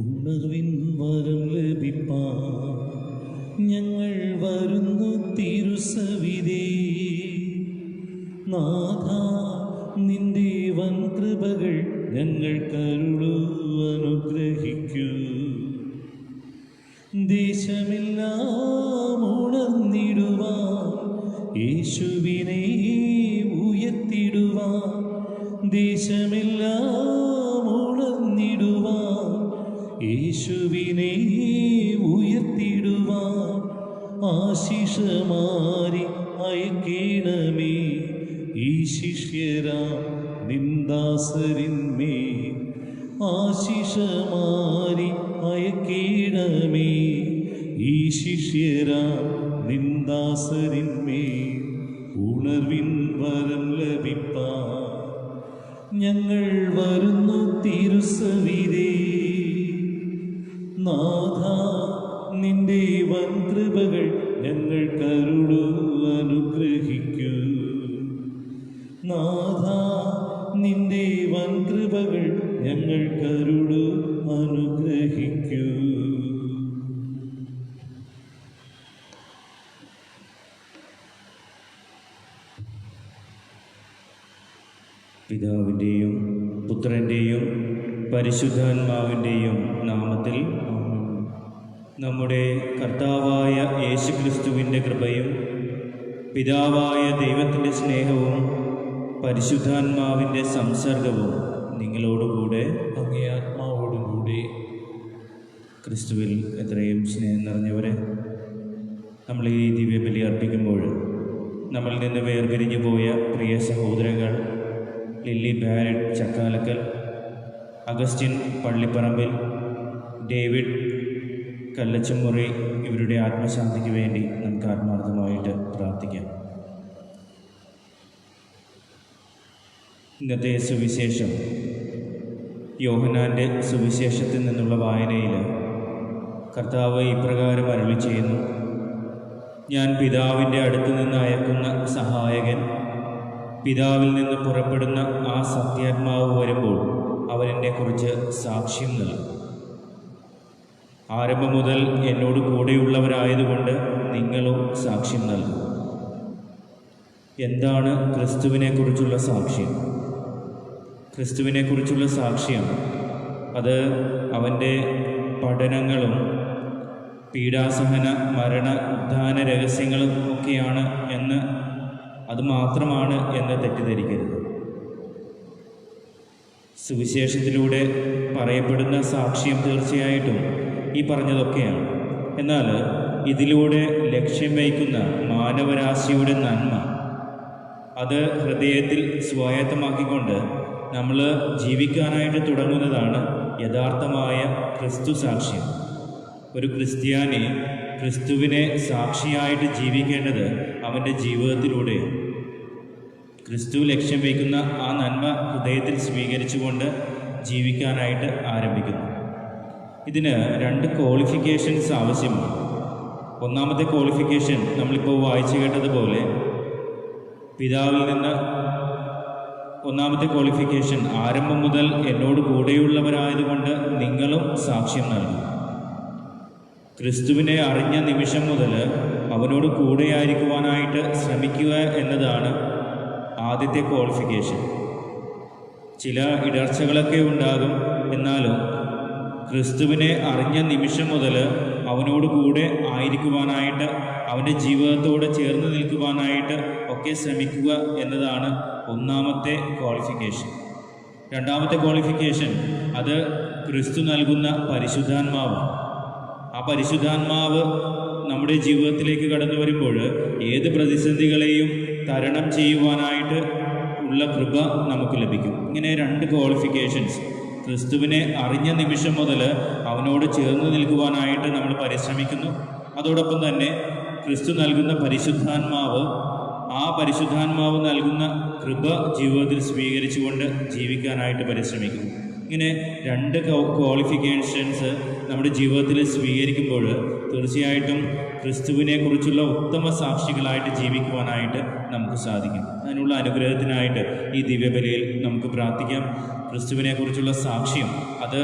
ഉണർവിൻ വരം ലഭിപ്പാൻ ഞങ്ങൾ വരുന്നു തിരുസവിധേ. നാഥ, നിന്റെ വൻ കൃപകൾ ഞങ്ങൾക്കരുളൂ, അനുഗ്രഹിക്കൂ. ദേശമെല്ലാം ഉണർന്നിടുവാൻ, യേശുവിനെ ഉയർത്തിടുവാൻ. ദേശമെല്ലാം ഉണർന്നിടുവാൻ, യേശുവിനെ ഉയർത്തിടുവാൻ. ആശിഷമാരി അയക്കേണമേ ഈ ശിഷ്യരാം നിന്ദാസരിന്മേ. ആശിഷമാരി അയക്കേണമേ ഈ ശിഷ്യരാം നിന്ദാസരിന്മേ. ഉണർവിൻ വരം ലഭിപ്പാൻ ഞങ്ങൾ വരുന്നു തിരുസവിധേ. നാഥ, നിന്റെ വൻ കൃപകൾ ഞങ്ങൾക്കരുളൂ, അനുഗ്രഹിക്കൂ. നാഥ, നിന്റെ വൻ കൃപകൾ ഞങ്ങൾക്കരുളൂ, അനുഗ്രഹിക്കൂ. പിതാവിൻ്റെയും പുത്രൻ്റെയും പരിശുദ്ധാത്മാവിൻ്റെയും നാമത്തിൽ നമ്മുടെ കർത്താവായ യേശുക്രിസ്തുവിൻ്റെ കൃപയും പിതാവായ ദൈവത്തിൻ്റെ സ്നേഹവും പരിശുദ്ധാത്മാവിൻ്റെ സംസർഗവും നിങ്ങളോടുകൂടെ അങ്ങേ ആത്മാവോടുകൂടെ. ക്രിസ്തുവിൽ എത്രയും സ്നേഹം നിറഞ്ഞവരെ, നമ്മൾ ഈ ദിവ്യബലി അർപ്പിക്കുമ്പോൾ നമ്മളിൽ നിന്ന് വേർപിരിഞ്ഞു പോയ പ്രിയ സഹോദരങ്ങൾ Lilly Barrett Chakkalakkal, Augustine Pallipparambil, David Kallachamuri, ഇവരുടെ ആത്മശാന്തിക്ക് വേണ്ടി നമുക്ക് ആത്മാർത്ഥമായിട്ട് പ്രാർത്ഥിക്കാം. ഇന്നത്തെ സുവിശേഷം യോഹന്നാൻ്റെ സുവിശേഷത്തിൽ നിന്നുള്ള വായനയിൽ കർത്താവ് ഇപ്രകാരം അരുളി ചെയ്യുന്നു: ഞാൻ പിതാവിൻ്റെ അടുത്തു നിന്ന് അയക്കുന്ന സഹായകൻ, പിതാവിൽ നിന്ന് പുറപ്പെടുന്ന ആ സത്യാത്മാവ് വരുമ്പോൾ അവൻ എന്നെക്കുറിച്ച് സാക്ഷ്യം നൽകും. ആരംഭം മുതൽ എന്നോട് കൂടെയുള്ളവരായതുകൊണ്ട് നിങ്ങളും സാക്ഷ്യം നൽകും. എന്താണ് ക്രിസ്തുവിനെക്കുറിച്ചുള്ള സാക്ഷ്യം? ക്രിസ്തുവിനെക്കുറിച്ചുള്ള സാക്ഷ്യം അത് അവൻ്റെ പഠനങ്ങളും പീഡാസഹന മരണ ഉദ്ധാന രഹസ്യങ്ങളും ഒക്കെയാണ് എന്ന്, അത് മാത്രമാണ് എന്ന് തെറ്റിദ്ധരിക്കരുത്. സുവിശേഷത്തിലൂടെ പറയപ്പെടുന്ന സാക്ഷ്യം തീർച്ചയായിട്ടും ഈ പറഞ്ഞതൊക്കെയാണ്. എന്നാൽ ഇതിലൂടെ ലക്ഷ്യം വയ്ക്കുന്ന മാനവരാശിയുടെ നന്മ, അത് ഹൃദയത്തിൽ സ്വായത്തമാക്കിക്കൊണ്ട് നമ്മൾ ജീവിക്കാനായിട്ട് തുടങ്ങുന്നതാണ് യഥാർത്ഥമായ ക്രിസ്തു സാക്ഷ്യം. ഒരു ക്രിസ്ത്യാനി ക്രിസ്തുവിനെ സാക്ഷിയായിട്ട് ജീവിക്കേണ്ടത് അവൻ്റെ ജീവിതത്തിലൂടെയാണ്. ക്രിസ്തു ലക്ഷ്യം വയ്ക്കുന്ന ആ നന്മ ഹൃദയത്തിൽ സ്വീകരിച്ചുകൊണ്ട് ജീവിക്കാനായിട്ട് ആരംഭിക്കുന്നു. ഇതിന് 2 ക്വാളിഫിക്കേഷൻസ് ആവശ്യമാണ്. ഒന്നാമത്തെ ക്വാളിഫിക്കേഷൻ നമ്മളിപ്പോൾ വായിച്ചു കേട്ടതുപോലെ പിതാവിൽ നിന്ന്, ഒന്നാമത്തെ ക്വാളിഫിക്കേഷൻ ആരംഭം മുതൽ എന്നോട് കൂടെയുള്ളവരായതുകൊണ്ട് നിങ്ങളും സാക്ഷ്യം നൽകും. ക്രിസ്തുവിനെ അറിഞ്ഞ നിമിഷം മുതൽ അവനോട് കൂടെയായിരിക്കുവാനായിട്ട് ശ്രമിക്കുക എന്നതാണ് ആദ്യത്തെ ക്വാളിഫിക്കേഷൻ. ചില ഇടർച്ചകളൊക്കെ ഉണ്ടാകും, എന്നാലും ക്രിസ്തുവിനെ അറിഞ്ഞ നിമിഷം മുതൽ അവനോട് കൂടെ ആയിരിക്കുവാനായിട്ട്, അവൻ്റെ ജീവിതത്തോട് ചേർന്ന് നിൽക്കുവാനായിട്ട് ഒക്കെ ശ്രമിക്കുക എന്നതാണ് ഒന്നാമത്തെ ക്വാളിഫിക്കേഷൻ. രണ്ടാമത്തെ ക്വാളിഫിക്കേഷൻ അത് ക്രിസ്തു നൽകുന്ന പരിശുദ്ധാത്മാവാണ്. ആ പരിശുദ്ധാത്മാവ് നമ്മുടെ ജീവിതത്തിലേക്ക് കടന്നു വരുമ്പോൾ ഏത് പ്രതിസന്ധികളെയും തരണം ചെയ്യുവാനായിട്ട് ഉള്ള കൃപ നമുക്ക് ലഭിക്കും. ഇങ്ങനെ 2 ക്വാളിഫിക്കേഷൻസ്. ക്രിസ്തുവിനെ അറിഞ്ഞ നിമിഷം മുതൽ അവനോട് ചേർന്ന് നിൽക്കുവാനായിട്ട് നമ്മൾ പരിശ്രമിക്കുന്നു. അതോടൊപ്പം തന്നെ ക്രിസ്തു നൽകുന്ന പരിശുദ്ധാത്മാവ്, ആ പരിശുദ്ധാത്മാവ് നൽകുന്ന കൃപ ജീവിതത്തിൽ സ്വീകരിച്ചുകൊണ്ട് ജീവിക്കാനായിട്ട് പരിശ്രമിക്കുന്നു. ഇങ്ങനെ 2 ക്വാളിഫിക്കേഷൻസ് നമ്മുടെ ജീവിതത്തിൽ സ്വീകരിക്കുമ്പോൾ തീർച്ചയായിട്ടും ക്രിസ്തുവിനെക്കുറിച്ചുള്ള ഉത്തമ സാക്ഷികളായിട്ട് ജീവിക്കുവാനായിട്ട് നമുക്ക് സാധിക്കും. അതിനുള്ള അനുഗ്രഹത്തിനായിട്ട് ഈ ദിവ്യബലിയിൽ നമുക്ക് പ്രാർത്ഥിക്കാം. ക്രിസ്തുവിനെക്കുറിച്ചുള്ള സാക്ഷ്യം അത്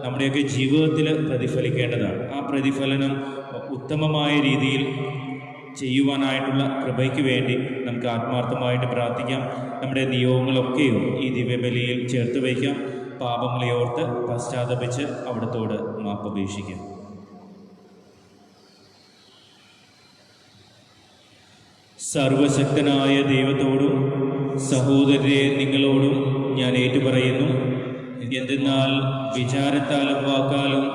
നമ്മുടെയൊക്കെ ജീവിതത്തിൽ പ്രതിഫലിക്കേണ്ടതാണ്. ആ പ്രതിഫലനം ഉത്തമമായ രീതിയിൽ ചെയ്യുവാനായിട്ടുള്ള കൃപയ്ക്ക് വേണ്ടി നമുക്ക് ആത്മാർത്ഥമായിട്ട് പ്രാർത്ഥിക്കാം. നമ്മുടെ നിയോഗങ്ങളൊക്കെയും ഈ ദിവ്യബലിയിൽ ചേർത്ത് വയ്ക്കാം. പാപങ്ങളെ ഓർത്ത് പശ്ചാത്തപിച്ച് അവിടത്തോട് മാപ്പപേക്ഷിക്കാം. സർവശക്തനായ ദൈവത്തോടും സഹോദരരെ നിങ്ങളോടും ഞാൻ ഏറ്റുപറയുന്നു. എന്തെന്നാൽ വിചാരത്താലും വാക്കാലും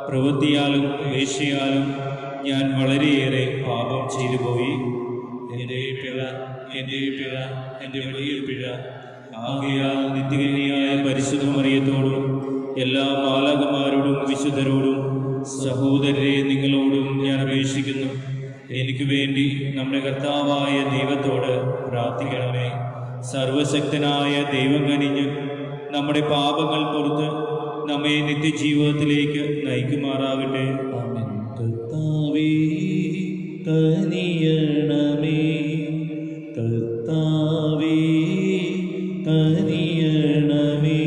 പ്രവൃത്തിയാലും വേശ്യയാലും ഞാൻ വളരെയേറെ പാപം ചെയ്തു പോയി. എൻ്റെ പിഴ എൻ്റെ വലിയ പിഴ. ആകയാൽ നിത്യകന്യയായ പരിശുദ്ധ മറിയത്തോടും എല്ലാ മാലാഖമാരോടും വിശുദ്ധരോടും സഹോദരരെ നിങ്ങളോടും ഞാൻ അപേക്ഷിക്കുന്നു. എനിക്ക് വേണ്ടി നമ്മുടെ കർത്താവായ ദൈവത്തോട് പ്രാർത്ഥിക്കണമേ. സർവശക്തനായ ദൈവം കനിഞ്ഞ് നമ്മുടെ പാപങ്ങൾ പുറത്ത് നമ്മെ നിത്യജീവിതത്തിലേക്ക് നയിക്കുമാറാകട്ടെ. ആമേൻ. കർത്താവേ കനിയണമേ, കർത്താവേ കനിയണമേ,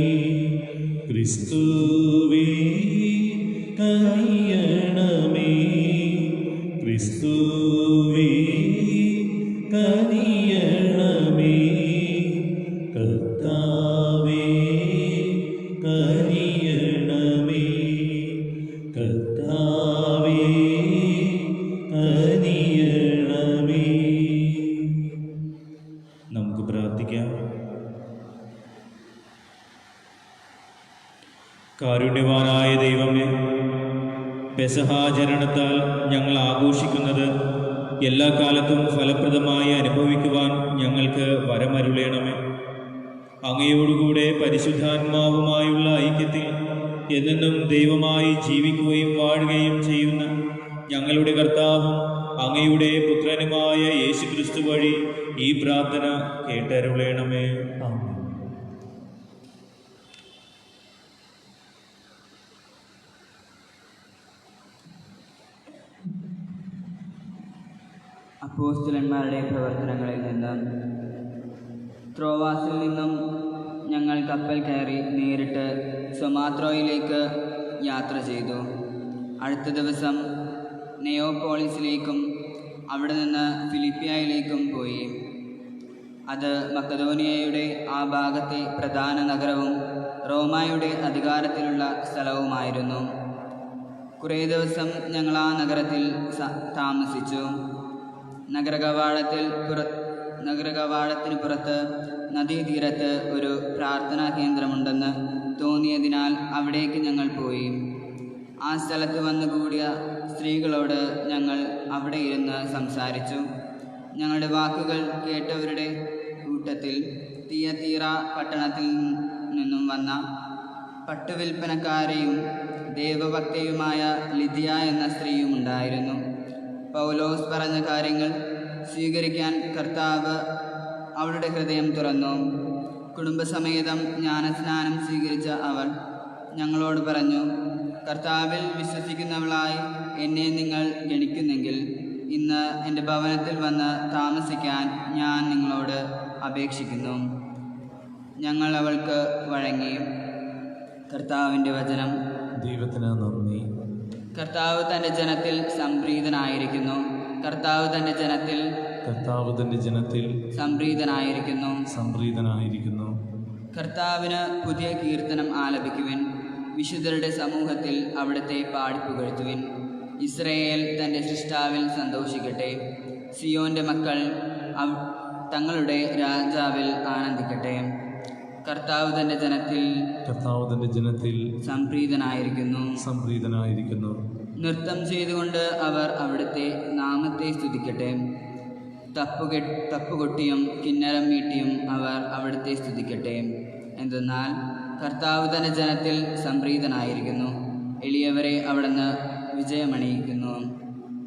ക്രിസ്തുവേ കനിയണമേ, ക്രിസ്തുവേ കനിയണമേ, കർത്താവേ കനിയണമേ, കർത്താവേ കനിയണമേ. നമുക്ക് പ്രാർത്ഥിക്കാം. കാരുണ്യവാനായ ദൈവമേ, പെസഹാചരണത്താൽ ഞങ്ങൾ ആഘോഷിക്കുന്നത് എല്ലാ കാലത്തും ഫലപ്രദമായി അനുഭവിക്കുവാൻ ഞങ്ങൾക്ക് വരമരുളേണമേ. അങ്ങയോടുകൂടെ പരിശുദ്ധാത്മാവുമായുള്ള ഐക്യത്തിൽ എന്നെന്നും ദൈവമായി ജീവിക്കുകയും വാഴുകയും ചെയ്യുന്ന ഞങ്ങളുടെ കർത്താവും അങ്ങയുടെ പുത്രനുമായ യേശുക്രിസ്തു വഴി ഈ പ്രാർത്ഥന കേട്ടരുളേണമേ. ആമേൻ. അപ്പോസ്തലന്മാരുടെ പ്രവർത്തനങ്ങളിൽ നിന്ന്. ത്രോവാസിൽ നിന്നും ഞങ്ങൾ കപ്പൽ കയറി നേരിട്ട് സൊമാത്രോയിലേക്ക് യാത്ര ചെയ്തു. അടുത്ത ദിവസം നെയോപോളിസിലേക്കും അവിടെ നിന്ന് ഫിലിപ്പിയയിലേക്കും പോയി. അത് മക്കദോനിയയുടെ ആ ഭാഗത്തെ പ്രധാന നഗരവും റോമായുടെ അധികാരത്തിലുള്ള സ്ഥലവുമായിരുന്നു. കുറേ ദിവസം ഞങ്ങൾ ആ നഗരത്തിൽ താമസിച്ചു. നഗരകവാടത്തിന് പുറത്ത് നദീതീരത്ത് ഒരു പ്രാർത്ഥനാ കേന്ദ്രമുണ്ടെന്ന് തോന്നിയതിനാൽ അവിടേക്ക് ഞങ്ങൾ പോയി. ആ സ്ഥലത്ത് വന്നുകൂടിയ സ്ത്രീകളോട് ഞങ്ങൾ അവിടെ ഇരുന്ന് സംസാരിച്ചു. ഞങ്ങളുടെ വാക്കുകൾ കേട്ടവരുടെ കൂട്ടത്തിൽ തിയതീറ പട്ടണത്തിൽ നിന്നും വന്ന പട്ടുവിൽപ്പനക്കാരെയും ദേവഭക്തയുമായ ലിദിയ എന്ന സ്ത്രീയും ഉണ്ടായിരുന്നു. പൗലോസ് പറഞ്ഞ കാര്യങ്ങൾ സ്വീകരിക്കാൻ കർത്താവ് അവളുടെ ഹൃദയം തുറന്നു. കുടുംബസമേതം ജ്ഞാനസ്നാനം സ്വീകരിച്ച അവൾ ഞങ്ങളോട് പറഞ്ഞു, കർത്താവിൽ വിശ്വസിക്കുന്നവളായി എന്നെ നിങ്ങൾ ഗണിക്കുന്നെങ്കിൽ ഇന്ന് എൻ്റെ ഭവനത്തിൽ വന്ന് താമസിക്കാൻ ഞാൻ നിങ്ങളോട് അപേക്ഷിക്കുന്നു. ഞങ്ങൾ അവൾക്ക് വഴങ്ങി. കർത്താവിൻ്റെ വചനം. ദൈവത്തിന് നന്ദി. കർത്താവ് തൻ്റെ ജനത്തിൽ സംപ്രീതനായിരിക്കുന്നു. കർത്താവ് തൻ്റെ ജനത്തിൽ സംപ്രീതനായിരിക്കുന്നു. കർത്താവിന് പുതിയ കീർത്തനം ആലപിക്കുവിൻ. വിശുദ്ധരുടെ സമൂഹത്തിൽ അവിടുത്തെ പാടിപ്പുകഴ്ത്തുവിൻ. ഇസ്രയേൽ തൻ്റെ സൃഷ്ടാവിൽ സന്തോഷിക്കട്ടെ. സിയോൻ്റെ മക്കൾ തങ്ങളുടെ രാജാവിൽ ആനന്ദിക്കട്ടെ. കർത്താവ് തൻ്റെ ജനത്തിൽ സംപ്രീതനായിരിക്കുന്നു. നൃത്തം ചെയ്തുകൊണ്ട് അവർ അവിടുത്തെ നാമത്തെ സ്തുതിക്കട്ടെ. തപ്പുകൊട്ടിയും കിന്നരം മീട്ടിയും അവർ അവിടുത്തെ സ്തുതിക്കട്ടെ. എന്തെന്നാൽ കർത്താവ് തൻ്റെ ജനത്തിൽ സംപ്രീതനായിരിക്കുന്നു. എളിയവരെ അവിടുന്ന് വിജയമണിയിക്കുന്നു.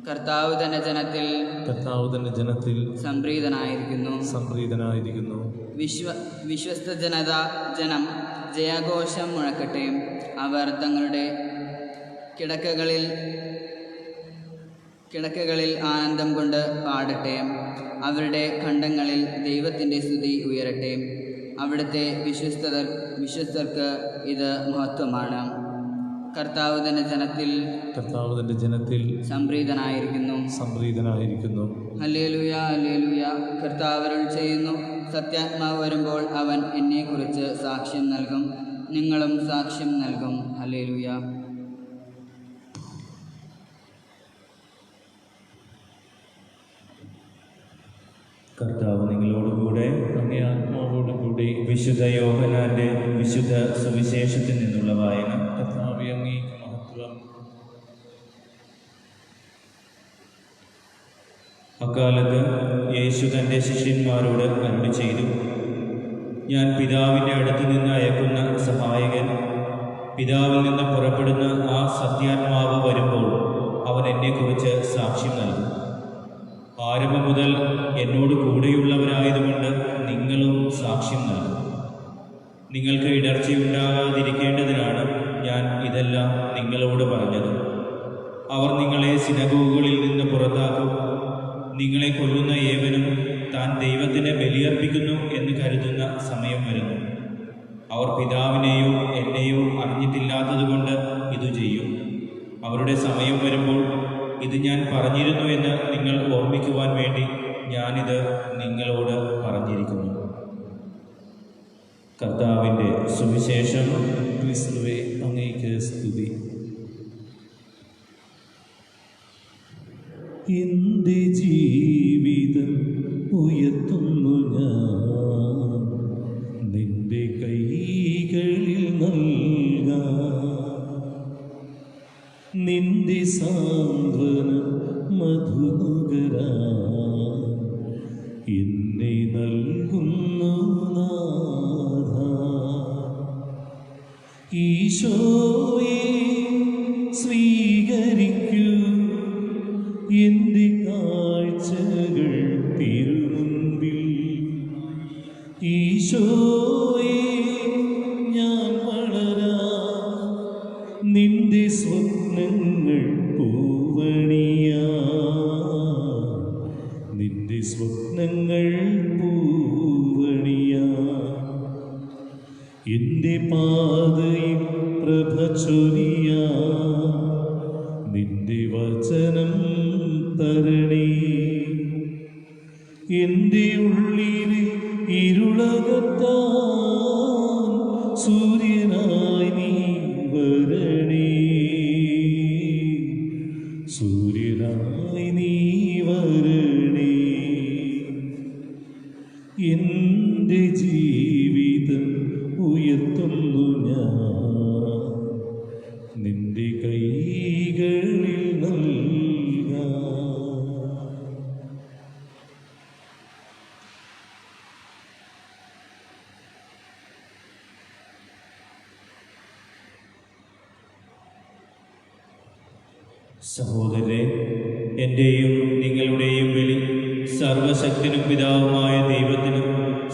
കർത്താവ് തൻ്റെ ജനത്തിൽ സംപ്രീതനായിരിക്കുന്നു. വിശ്വസ്ത ജനം ജയഘോഷം മുഴക്കട്ടെ. അവർ തങ്ങളുടെ കിടക്കകളിൽ ആനന്ദം കൊണ്ട് പാടട്ടെ. അവരുടെ ഖണ്ഡങ്ങളിൽ ദൈവത്തിൻ്റെ സ്തുതി ഉയരട്ടെ. അവിടുത്തെ വിശ്വസ്തർക്ക് ഇത് മഹത്വമാണ്. കർത്താവ് തന്റെ ജനത്തിൽ സംപ്രീതനായിരിക്കുന്നു. Hallelujah, hallelujah. കർത്താവ് അരുൾ ചെയ്യുന്നു, സത്യാത്മാവ് വരുമ്പോൾ അവൻ എന്നെക്കുറിച്ച് സാക്ഷ്യം നൽകും, നിങ്ങളും സാക്ഷ്യം നൽകും. ഹല്ലേലൂയ. കർത്താവ് നിങ്ങളോടുകൂടെ, അങ്ങേ ആത്മാവോടുകൂടി. വിശുദ്ധ യോഹന്നാന്റെ വിശുദ്ധ സുവിശേഷത്തിൽ നിന്നുള്ള വായന. കർത്താവേ, അങ്ങേക്ക് മഹത്വം. അക്കാലത്ത് യേശു തൻ്റെ ശിഷ്യന്മാരോട് അരുളി ചെയ്തു, ഞാൻ പിതാവിൻ്റെ അടുത്ത് നിന്ന് അയക്കുന്ന സഹായകൻ, പിതാവിൽ നിന്ന് പുറപ്പെടുന്ന ആ സത്യാത്മാവ് വരുമ്പോൾ അവൻ എന്നെക്കുറിച്ച് സാക്ഷ്യം നൽകും. ആരംഭം മുതൽ എന്നോട് കൂടെയുള്ളവരായതുകൊണ്ട് നിങ്ങളും സാക്ഷ്യം നൽകും. നിങ്ങൾക്ക് ഇടർച്ചയുണ്ടാകാതിരിക്കേണ്ടതിനാണ് ഞാൻ ഇതെല്ലാം നിങ്ങളോട് പറഞ്ഞത്. അവർ നിങ്ങളെ സിനഗോഗുകളിൽ നിന്ന് പുറത്താക്കും. നിങ്ങളെ കൊല്ലുന്ന ഏവനും താൻ ദൈവത്തിന് ബലിയർപ്പിക്കുന്നു എന്ന് കരുതുന്ന സമയം വരുന്നു. അവർ പിതാവിനെയോ എന്നെയോ അറിഞ്ഞിട്ടില്ലാത്തതുകൊണ്ട് ഇത് ചെയ്യും. അവരുടെ സമയം വരുമ്പോൾ ഇത് ഞാൻ പറഞ്ഞിരുന്നു എന്ന് നിങ്ങൾ ഓർമ്മിക്കുവാൻ വേണ്ടി ഞാനിത് നിങ്ങളോട് പറഞ്ഞിരിക്കുന്നു. കർത്താവിൻ്റെ സുവിശേഷം. ക്രിസ്തുവേ, അങ്ങേക്ക് സ്തുതി. എൻ്റെ ജീവിതം ഉയർത്തുന്നു ഞാൻ നിന്റെ കൈകളിൽ നൽകാം. നിന്റെ സാന്ത്വനം മധുനുകരാൻ എന്നെ നൽകുന്നു നാഥ. ഈശോയെ സ്വീകരിക്കൂ എൻ്റെ കാഴ്ചകൾ തിരുമുൻപിൽ. ഈശോയെ ഞാൻ വളരാൻ നിന്റെ സ്വപ്നങ്ങൾ പൂവണിയാ. നിന്റെ സ്വപ്നങ്ങൾ പൂവണിയാ. എൻ്റെ പാതയിൽ പ്രഭ ചൊരിയാ. നിന്റെ വചനം തരണേ. എൻ്റെ ഉള്ളിലെ ഇരുളകത്താൻ സൂര്യനായി നീ വരണേ. സൂര്യനായി നീ വരണേ. എൻ്റെ ജീവിതം ഉയർത്തുന്നു ഞാൻ നിന്റെ കൈകളിൽ നൽകാം. സഹോദരരെ, എൻ്റെയും നിങ്ങളുടെയും ബലി സർവശക്തനും പിതാവുമായ ദൈവത്തിന്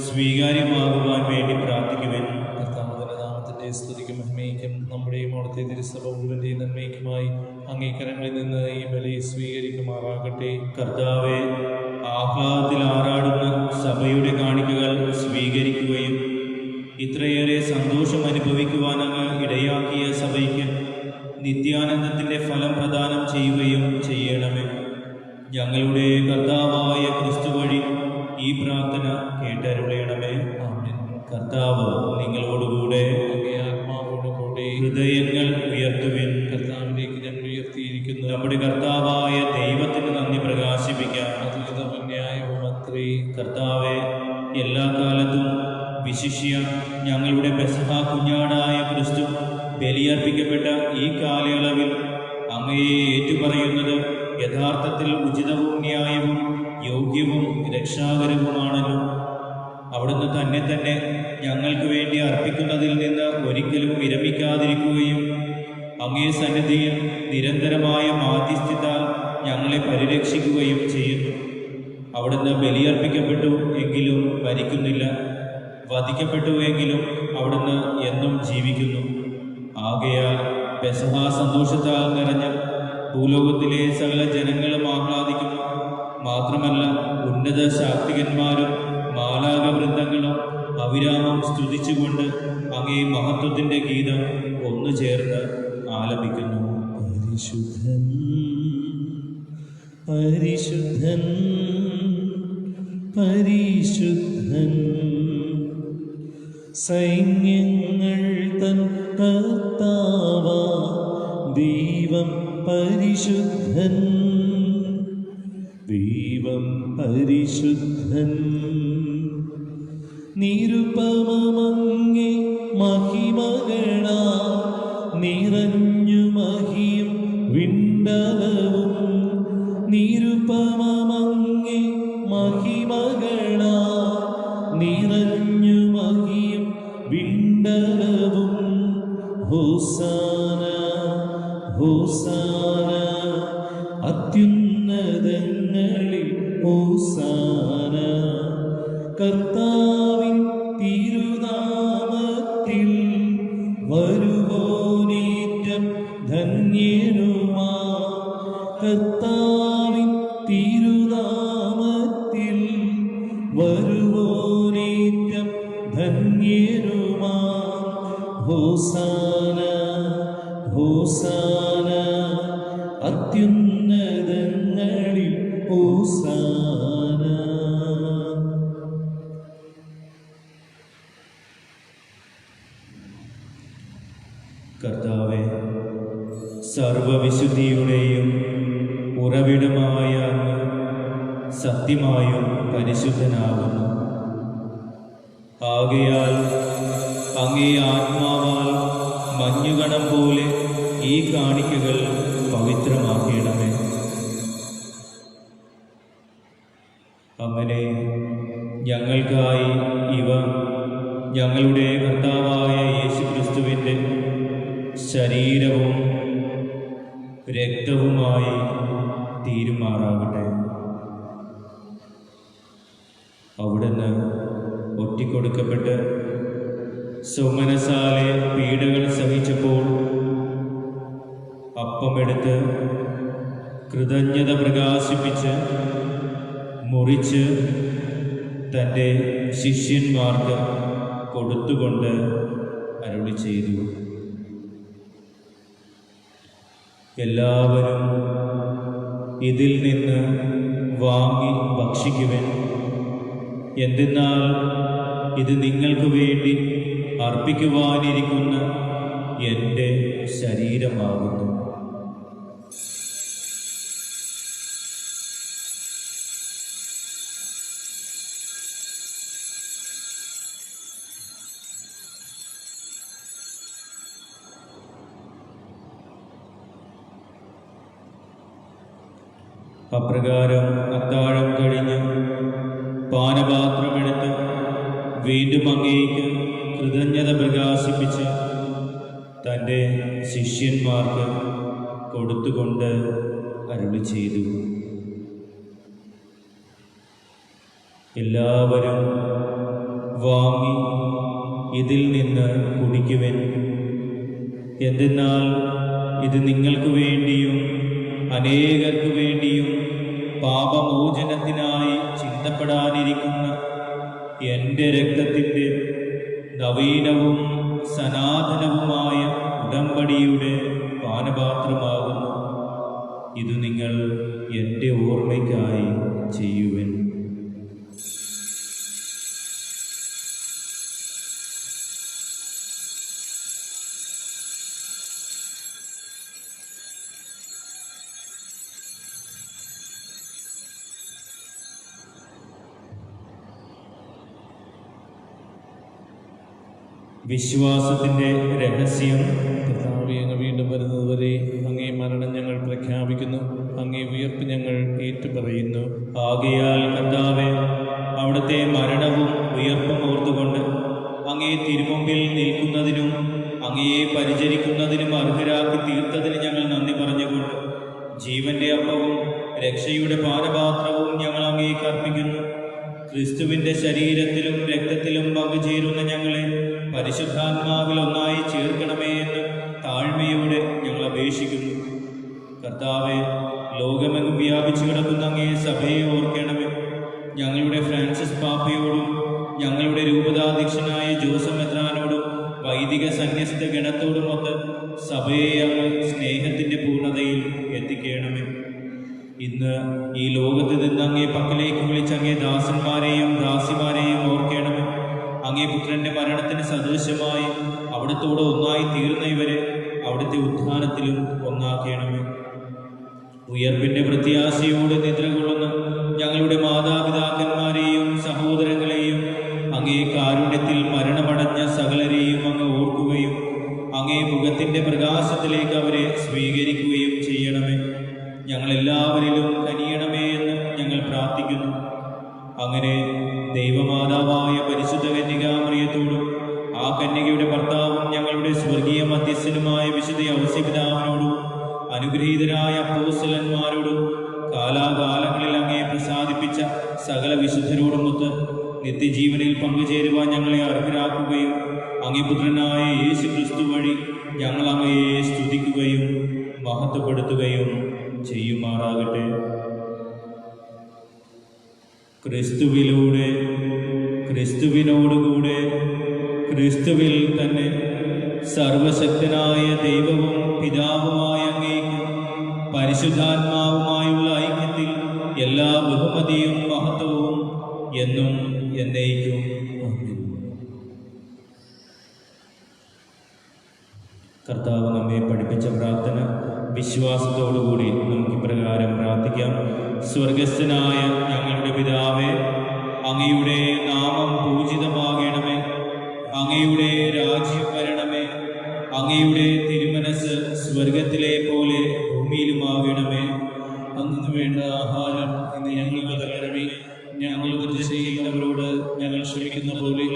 സ്വീകാര്യമാകുവാൻ വേണ്ടി പ്രാർത്ഥിക്കുവാൻ. കർത്താവിന്റെ നാമത്തിന്റെ സ്തുതിക്കും മഹിമയ്ക്കും നമ്മുടെയും അവിടുത്തെ തിരുസഭ മുഴുവന്റെയും നന്മയ്ക്കുമായി അങ്ങേക്കരങ്ങളിൽ നിന്ന് ഈ ബലി സ്വീകരിക്കുമാറാകട്ടെ. കർത്താവെ, ആഹ്ലാദത്തിൽ ആറാടുന്ന സഭയുടെ കാണിക്കകൾ സ്വീകരിക്കുകയും ഇത്രയേറെ സന്തോഷം അനുഭവിക്കുവാൻ അങ്ങ് ഇടയാക്കിയ സഭയ്ക്ക് നിത്യാനന്ദത്തിൻ്റെ ഫലം പ്രദാനം ചെയ്യുകയും ചെയ്യണമേ. ഞങ്ങളുടെ കർത്താവായ ക്രിസ്തു വഴി ഈ പ്രാർത്ഥന കേട്ടരുളയണമേ. ആമേൻ. കർത്താവ് നിങ്ങളോടുകൂടെ. അങ്ങേ ആത്മാവോടുകൂടി. ഹൃദയങ്ങൾ ഉയർത്തുവിൻ. കർത്താവിലേക്ക് ഞങ്ങൾ ഉയർത്തിയിരിക്കുന്നു. നമ്മുടെ കർത്താവായ ദൈവത്തിന് നന്ദി പ്രകാശിപ്പിക്കാം. അതുലിതവും ന്യായവും അത്രേ. കർത്താവെ, എല്ലാ കാലത്തും വിശിഷ്യ ഞങ്ങളുടെ പെസഹ കുഞ്ഞാടായ ക്രിസ്തു ബലിയർപ്പിക്കപ്പെട്ട ഈ കാലയളവിൽ അങ്ങയെ ഏറ്റുപറയുന്നത് യഥാർത്ഥത്തിൽ ഉചിതവും ന്യായവും യോഗ്യവും രക്ഷാകരവുമാണല്ലോ. അവിടുന്ന് തന്നെ ഞങ്ങൾക്ക് വേണ്ടി അർപ്പിക്കുന്നതിൽ നിന്ന് ഒരിക്കലും വിരമിക്കാതിരിക്കുകയും അങ്ങേ സന്നിധിയിൽ നിരന്തരമായ മാധ്യസ്ഥ്യത്താൽ ഞങ്ങളെ പരിരക്ഷിക്കുകയും ചെയ്യുന്നു. അവിടുന്ന് ബലിയർപ്പിക്കപ്പെട്ടു എങ്കിലും മരിക്കുന്നില്ല, വധിക്കപ്പെട്ടു എങ്കിലും അവിടുന്ന് എന്നും ജീവിക്കുന്നു. ആകയാൽ പെസഹ സന്തോഷത്താൽ നിറഞ്ഞ ഭൂലോകത്തിലെ സകല ജനങ്ങളും ആഹ്ലാദിക്കുന്നു. മാത്രമല്ല, ഉന്നത ശാക്തികന്മാരും മാലാഖവൃന്ദങ്ങളും അവിരാമം സ്തുതിച്ചുകൊണ്ട് അങ്ങേ മഹത്വത്തിൻ്റെ ഗീതം ഒന്നു ചേർന്ന് ആലപിക്കുന്നു. പരിശുദ്ധൻ പരിശുദ്ധൻ പരിശുദ്ധൻ സൈന്യങ്ങൾ തൻ കർത്താവ ദൈവം പരിശുദ്ധൻ ദൈവം പരിശുദ്ധൻ നിരുപമങ്ങേ മഹിമകളാ നിറഞ്ഞു മഹിയും വിണ്ടലവും നിരുപമങ്ങേ മഹിമകളാ നിറഞ്ഞു മഹിയും വിണ്ടലവും ഹോസാന ഹോസാന അത്യുന്നതങ്ങളിൽ ഹോസാന കർത്താവിൻ തിരുനാമത്തിൽ വരുവോനേറ്റം ധന്യനുമാ കർത്താവിൻ തിരുനാമത്തിൽ വരുവോനേറ്റം ധന്യനുമാ ഹോസാന ഹോസാന അത്യുന്നതങ്ങളിൽ ഹോസാന. കർത്താവേ, സർവവിശുദ്ധിയുടെയും ഉറവിടമായ അങ്ങ് സത്യമായും പരിശുദ്ധനാകുന്നു. ആകയാൽ അങ്ങേ ആത്മാവാൽ മഞ്ഞുകണം പോലെ ഈ കാണിക്കകൾ പവിത്രമാക്കണമേ. അങ്ങനെ ഞങ്ങൾക്കായി ഇവ ഞങ്ങളുടെ കർത്താവായ യേശുക്രിസ്തുവിൻ്റെ ശരീരവും രക്തവുമായി തീരുമാറാകട്ടെ. അവിടുന്ന് ഒറ്റിക്കൊടുക്കപ്പെട്ട് സുമനസാലെ പീഡകൾ സഹിച്ചപ്പോൾ അപ്പമെടുത്ത് കൃതജ്ഞത പ്രകാശിപ്പിച്ച് മുറിച്ച് തൻ്റെ ശിഷ്യന്മാർക്ക് കൊടുത്തുകൊണ്ട് അരുളി ചെയ്തു, എല്ലാവരും ഇതിൽ നിന്ന് വാങ്ങി ഭക്ഷിക്കുവൻ. എന്തെന്നാൽ ഇത് നിങ്ങൾക്ക് വേണ്ടി അർപ്പിക്കുവാനിരിക്കുന്ന എൻ്റെ ശരീരമാകുന്നു. അപ്രകാരം അത്താഴം കഴിഞ്ഞ് പാനപാത്രമെടുത്ത് വീണ്ടും അങ്ങേക്ക് കൃതജ്ഞത പ്രകാശിപ്പിച്ച് തൻ്റെ ശിഷ്യന്മാർക്ക് കൊടുത്തുകൊണ്ട് അരുളി ചെയ്തു, എല്ലാവരും വാങ്ങി ഇതിൽ നിന്ന് കുടിക്കുവൻ. എന്തെന്നാൽ ഇത് നിങ്ങൾക്ക് വേണ്ടിയും അനേകർക്ക് വേണ്ടിയും പാപമോചനത്തിനായി ചിന്തപ്പെടാനിരിക്കുന്ന എൻ്റെ രക്തത്തിൻ്റെ നവീനവും സനാതനവുമായ ഉടമ്പടിയുടെ പാനപാത്രമാകുന്നു. ഇത് നിങ്ങൾ എൻ്റെ ഓർമ്മയ്ക്കായി ചെയ്യുവൻ. വിശ്വാസത്തിൻ്റെ രഹസ്യം. കർത്താവേ, അങ്ങ് വീണ്ടും വരുന്നതുവരെ അങ്ങേ മരണം ഞങ്ങൾ പ്രഖ്യാപിക്കുന്നു, അങ്ങേ ഉയർപ്പ് ഞങ്ങൾ ഏറ്റുപറയുന്നു. ആകയാൽ കർത്താവേ, അവിടുത്തെ മരണവും ഉയർപ്പും ഓർത്തുകൊണ്ട് അങ്ങേ തിരുമുമ്പിൽ നിൽക്കുന്നതിനും അങ്ങയെ പരിചരിക്കുന്നതിനും അർഹരാക്കി തീർത്തതിന് ഞങ്ങൾ നന്ദി പറഞ്ഞുകൊണ്ട് ജീവന്റെ അപ്പവും രക്ഷയുടെ പാനപാത്രവും ഞങ്ങൾ അങ്ങേക്ക് അർപ്പിക്കുന്നു. ക്രിസ്തുവിൻ്റെ ശരീരത്തിലും രക്തത്തിലും പങ്കുചേരുന്ന ഞങ്ങളെ പരിശുദ്ധാത്മാവിൽ ഒന്നായി ചേർക്കണമേ എന്ന് താഴ്മയോടെ ഞങ്ങൾ അപേക്ഷിക്കുന്നു. കർത്താവെ, ലോകമെങ്ങും വ്യാപിച്ചു കിടക്കുന്ന അങ്ങേ സഭയെ ഓർക്കണമേ. ഞങ്ങളുടെ ഫ്രാൻസിസ് പാപ്പയോടും ഞങ്ങളുടെ രൂപതാധ്യക്ഷനായ ജോസഫ് മെത്രാനോടും വൈദിക സന്യസ്ത ഗണത്തോടുമൊത്ത് സഭയെ അങ്ങ് ഇന്ന് ഈ ലോകത്ത് നിന്ന് അങ്ങേ പക്കലേക്ക് വിളിച്ച അങ്ങേ ദാസന്മാരെയും ദാസിമാരെയും ഓർക്കണമേ. അങ്ങേ പുത്രന്റെ മരണത്തിന് സദൃശമായി അവിടുത്തോട് ഒന്നായി തീർന്ന ഇവരെ അവിടുത്തെ ഉത്ഥാനത്തിലും ഒന്നാക്കണമേ. ഉയർപ്പിന്റെ പ്രത്യാശയോട് നിദ്ര കൊള്ളുന്ന ഞങ്ങളുടെ മാതാപിതാക്കന്മാരെയും സഹോദരങ്ങളെയും അങ്ങേ കാരുണ്യത്തിൽ മരണമടഞ്ഞ സകലരെയും അങ്ങ് ഓർക്കുകയും അങ്ങേ മുഖത്തിന്റെ പ്രകാശത്തിലേക്ക് അവരെ സ്വീകരിക്കുകയും ചെയ്യണമേ. ഞങ്ങളെല്ലാവരിലും കനിയണമേ എന്ന് ഞങ്ങൾ പ്രാർത്ഥിക്കുന്നു. അങ്ങനെ ദൈവമാതാവായ പരിശുദ്ധ കന്യകാമറിയത്തോടും ആ കന്യകയുടെ ഭർത്താവും ഞങ്ങളുടെ സ്വർഗീയ മധ്യസ്ഥനുമായ വിശുദ്ധ ഔസേപിതാവിനോടും അനുഗ്രഹീതരായ അപ്പോസ്തലന്മാരോടും കാലാകാലങ്ങളിൽ അങ്ങേ പ്രസാദിപ്പിച്ച സകല വിശുദ്ധരോടുമൊത്ത് നിത്യജീവനിൽ പങ്കുചേരുവാൻ ഞങ്ങളെ അർഹരാക്കുകയും അങ്ങേ പുത്രനായ യേശു ക്രിസ്തു വഴി ഞങ്ങൾ അങ്ങയെ സ്തുതിക്കുകയും മഹത്വപ്പെടുത്തുകയും ചെയ്യുമാറാകട്ടെ. ക്രിസ്തുവിലൂടെ, ക്രിസ്തുവിനോടുകൂടെ, ക്രിസ്തുവിൽ തന്നെ സർവശക്തനായ ദൈവവും പിതാവുമായ അങ്ങേക്ക് പരിശുദ്ധാത്മാവുമായുള്ള ഐക്യത്തിൽ എല്ലാ ബഹുമതിയും മഹത്വവും എന്നും എന്നേക്കും. കർത്താവ് നമ്മെ പഠിപ്പിച്ച പ്രാർത്ഥന വിശ്വാസത്തോടുകൂടി നമുക്ക് ഇപ്രകാരം പ്രാർത്ഥിക്കാം. സ്വർഗസ്ഥനായ ഞങ്ങളുടെ പിതാവേ, അങ്ങയുടെ നാമം പൂജിതമാകണമേ. അങ്ങയുടെ രാജ്യം വരണമേ. അങ്ങയുടെ തിരുമനസ് സ്വർഗത്തിലെ പോലെ ഭൂമിയിലുമാകണമേ. അന്നു വേണ്ട ആഹാരം ഇന്ന് ഞങ്ങൾക്ക് തരണമേ. ഞങ്ങൾ തെറ്റ് ചെയ്യുന്നവരോട് ഞങ്ങൾ ക്ഷമിക്കുന്ന പോലെ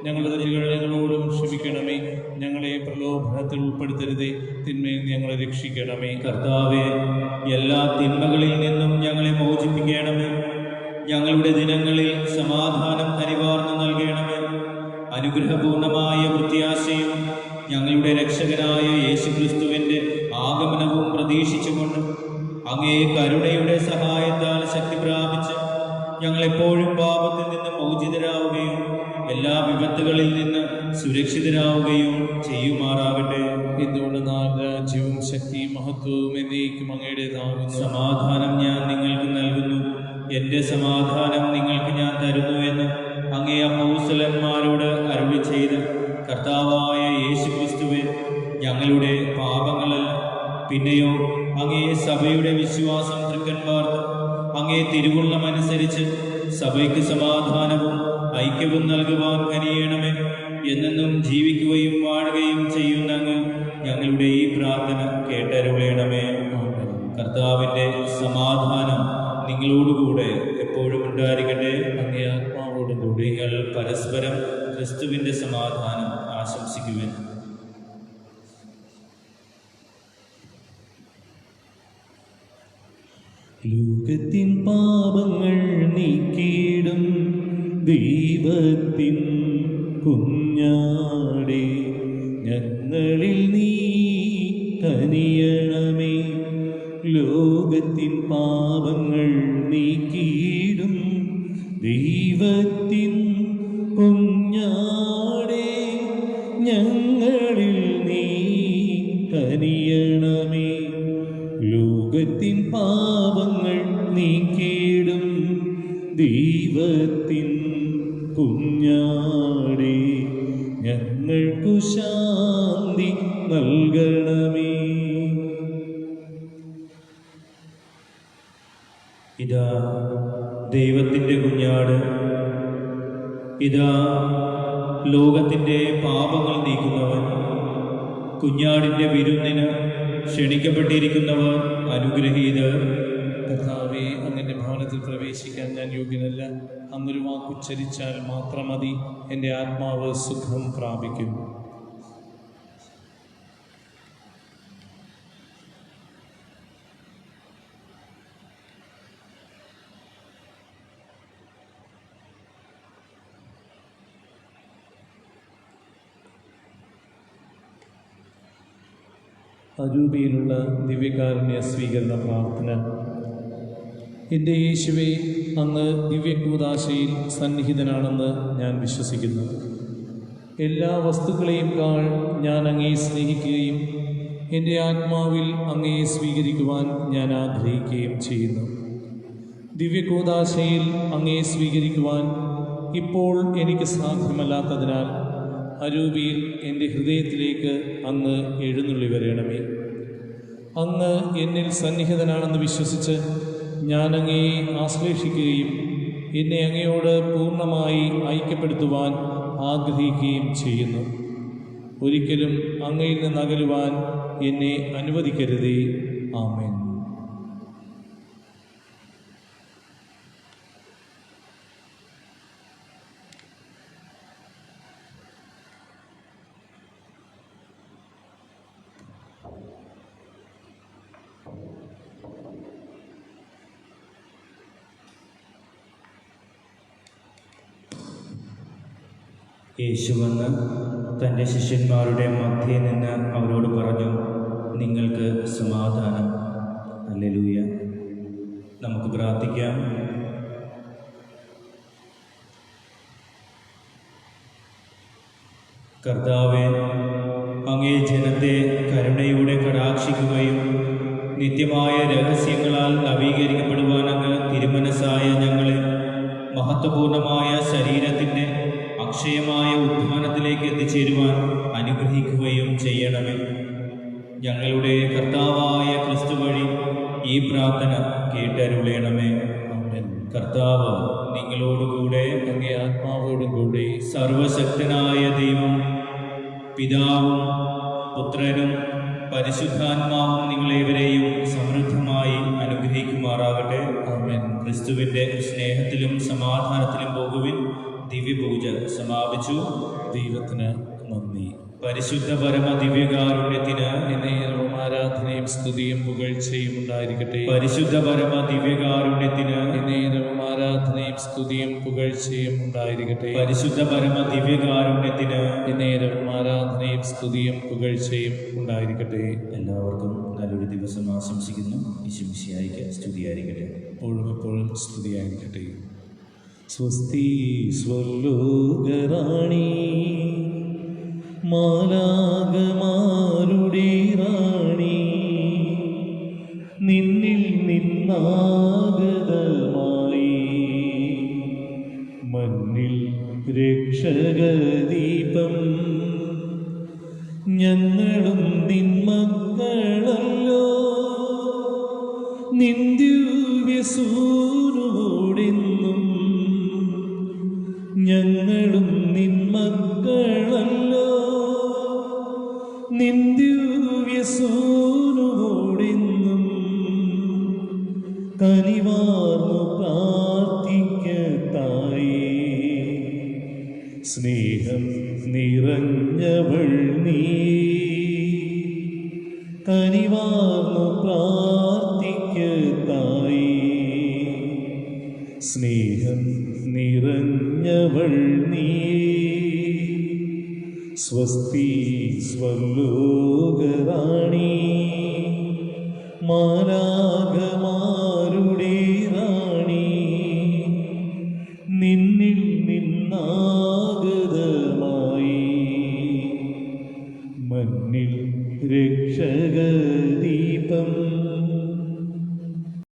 ഞങ്ങളുടെ തെറ്റുകൾ ഞങ്ങളോടും ക്ഷമിക്കണമേ. ഞങ്ങളെ പ്രലോഭനത്തിൽ ഉൾപ്പെടുത്തരുതേ, തിന്മയിൽ ഞങ്ങളെ രക്ഷിക്കണമേ. കർത്താവേ, എല്ലാ തിന്മകളിൽ നിന്നും ഞങ്ങളെ മോചിപ്പിക്കണമേ. ഞങ്ങളുടെ ദിനങ്ങളിൽ സമാധാനം കനിവാർന്നു നൽകണമേ. അനുഗ്രഹപൂർണമായ പ്രത്യാശയും ഞങ്ങളുടെ രക്ഷകനായ യേശുക്രിസ്തുവിന്റെ ആഗമനവും പ്രതീക്ഷിച്ചുകൊണ്ട് അങ്ങേ കരുണയുടെ സഹായത്താൽ ശക്തി പ്രാപിച്ച് ഞങ്ങളെപ്പോഴും പാപത്തിൽ നിന്ന് മോചിതരാവുകയും എല്ലാ വിപത്തുകളിൽ നിന്ന് സുരക്ഷിതരാവുകയും ചെയ്യുമാറാകട്ടെ. എന്തുകൊണ്ട് രാജ്യവും ശക്തിയും മഹത്വവും എന്നേക്കും അങ്ങയുടേതാകുന്നു. സമാധാനം ഞാൻ നിങ്ങൾക്ക് നൽകുന്നു, എൻ്റെ സമാധാനം നിങ്ങൾക്ക് ഞാൻ തരുന്നു എന്ന് അങ്ങേ അപ്പോസ്തലന്മാരോട് അരുളി ചെയ്ത് കർത്താവായ യേശുക്രിസ്തുവേ, ഞങ്ങളുടെ പാപങ്ങളല്ല പിന്നെയോ അങ്ങേ സഭയുടെ വിശ്വാസം തൃക്കന്മാർക്ക് അങ്ങേ തിരുവുള്ളമനുസരിച്ച് സഭയ്ക്ക് സമാധാനവും ഐക്യവും നൽകുവാൻ കനിയണമേ. എന്നെന്നും ജീവിക്കുകയും വാഴുകയും ചെയ്യുന്ന അങ്ങ് ഞങ്ങളുടെ ഈ പ്രാർത്ഥന കേട്ടരുളയണമേ. കർത്താവിൻ്റെ സമാധാനം നിങ്ങളോടുകൂടെ എപ്പോഴും ഉണ്ടായിരിക്കട്ടെ. അങ്ങേ ആത്മാവോടും കൂടി. നിങ്ങൾ പരസ്പരം ക്രിസ്തുവിൻ്റെ സമാധാനം ആശംസിക്കുവാൻ. ലോകത്തിൻ പാപങ്ങൾ നീക്കിയിടും ദൈവത്തിൻ കുഞ്ഞാടേ, ഞങ്ങളിൽ നീ കനിയണമേ. ലോകത്തിൻ പാപങ്ങൾ നീക്കിയിടും ദൈവത്തിൻ കുഞ്ഞാടേ, ഞങ്ങളിൽ നീ കനിയണമേ. ലോകത്തിൻ പാപങ്ങൾ നീക്കിയിടും ദൈവത്തിൻ കുഞ്ഞാടേ, ഞങ്ങൾക്കു ശാന്തി നൽകണമേ. ഇതാ ദൈവത്തിൻ്റെ കുഞ്ഞാട്, ഇതാ ലോകത്തിൻ്റെ പാപങ്ങൾ നീക്കുന്നവൻ. കുഞ്ഞാടിൻ്റെ വിരുന്നിന് ക്ഷണിക്കപ്പെട്ടിരിക്കുന്നവർ അനുഗ്രഹീതർ. കർത്താവേ, അങ്ങന്റെ ഭവനത്തിൽ പ്രവേശിക്കാൻ ഞാൻ യോഗ്യനല്ല. അങ്ങൊരു വാക്കുച്ചരിച്ചാൽ മാത്രം മതി, എൻ്റെ ആത്മാവ് സുഖം പ്രാപിക്കും. അരൂപിയിലുള്ള ദിവ്യകാരുണ്യ സ്വീകരണ പ്രാർത്ഥന. എൻ്റെ യേശുവേ, അങ്ങ് ദിവ്യകൂദാശയിൽ സന്നിഹിതനാണെന്ന് ഞാൻ വിശ്വസിക്കുന്നു. എല്ലാ വസ്തുക്കളെയും കാൾ ഞാൻ അങ്ങേ സ്നേഹിക്കുകയും എൻ്റെ ആത്മാവിൽ അങ്ങയെ സ്വീകരിക്കുവാൻ ഞാൻ ആഗ്രഹിക്കുകയും ചെയ്യുന്നു. ദിവ്യകൂദാശയിൽ അങ്ങയെ സ്വീകരിക്കുവാൻ ഇപ്പോൾ എനിക്ക് സാധ്യമല്ലാത്തതിനാൽ അരൂപിയിൽ എൻ്റെ ഹൃദയത്തിലേക്ക് അങ്ങ് എഴുന്നള്ളി വരണമേ. അങ്ങ് എന്നിൽ സന്നിഹിതനാണെന്ന് വിശ്വസിച്ച് ഞാൻ അങ്ങയെ ആശ്ലേഷിക്കുകയും എന്നെ അങ്ങയോട് പൂർണ്ണമായി ഐക്യപ്പെടുത്തുവാൻ ആഗ്രഹിക്കുകയും ചെയ്യുന്നു. ഒരിക്കലും അങ്ങയിൽ നിന്ന് അകലുവാൻ എന്നെ അനുവദിക്കരുതേ. ആമേൻ. യേശു വന്ന് തൻ്റെ ശിഷ്യന്മാരുടെ മധ്യേ നിന്ന് അവരോട് പറഞ്ഞു, നിങ്ങൾക്ക് സമാധാനം. ഹല്ലേലൂയ. നമുക്ക് പ്രാർത്ഥിക്കാം. കർത്താവേ, അങ്ങേ ജനത്തെ കരുണയോടെ കടാക്ഷിക്കുകയും നിത്യമായ രഹസ്യങ്ങളാൽ നവീകരിക്കപ്പെടുവാൻ അങ്ങ് തിരുമനസ്സായ ഞങ്ങളെ മഹത്വപൂർണമായ ശരീരത്തിൻ്റെ അക്ഷയമായ ഉത്ഥാനത്തിലേക്ക് എത്തിച്ചേരുവാൻ അനുഗ്രഹിക്കുകയും ചെയ്യണമേ. ഞങ്ങളുടെ കർത്താവായ ക്രിസ്തു വഴി ഈ പ്രാർത്ഥന കേട്ടരുളേണമേ. കർത്താവ് നിങ്ങളോടുകൂടെ അങ്ങേ ആത്മാവോടും കൂടെ. സർവശക്തനായ ദൈവം പിതാവും പുത്രനും പരിശുദ്ധാത്മാവും നിങ്ങളേവരെയും സമൃദ്ധമായി അനുഗ്രഹിക്കുമാറാകട്ടെ. ആമേൻ. ക്രിസ്തുവിൻ്റെ സ്നേഹത്തിലും സമാധാനത്തിലും പോകുവിൻ. ദിവ്യപൂജ സമാപിച്ചു. ദൈവത്തിന് നന്ദി. പരിശുദ്ധ പരമ ദിവ്യകാരുണ്യത്തിന് എന്നേരവും ആരാധനയും സ്തുതിയും പുകഴ്ചയും ഉണ്ടായിരിക്കട്ടെ. പരിശുദ്ധ പരമ ദിവ്യകാരുണ്യത്തിന് എന്നേരവും ആരാധനയും സ്തുതിയും പുകഴ്ചയും ഉണ്ടായിരിക്കട്ടെ. പരിശുദ്ധ പരമ ദിവ്യകാരുണ്യത്തിന് എന്നേരവും ആരാധനയും സ്തുതിയും പുകഴ്ചയും ഉണ്ടായിരിക്കട്ടെ. എല്ലാവർക്കും നല്ലൊരു ദിവസം ആശംസിക്കുന്നു. ഈശോമിശിഹായ്ക്ക് സ്തുതിയായിരിക്കട്ടെ. എപ്പോഴും സ്തുതിയായിരിക്കട്ടെ. സ്വസ്തി സ്വലോകറാണി മാലാകമാരുടെ റാണി, നിന്നിൽ നിന്നാഗതമായി മണ്ണിൽ രക്ഷകദീപം. ഞങ്ങളും നിന്മക്കളല്ലോ, നിന്ദിവ്യസൂരോടെന്നും ഞങ്ങളും നിന്മക്കളല്ലോ, നിന്ദിവ്യസൂരോടെന്നും കനിവാർന്നു പ്രാർത്ഥിക്കത്തായേ. സ്നേഹം നിറഞ്ഞവൾ നീ, കനിവാർന്നു പ്രാർത്ഥിക്കത്തായേ. സ്നേഹം നിറഞ്ഞവൾ നീ. സ്വസ്തി സ്വലോകറാണി മാലാകമാ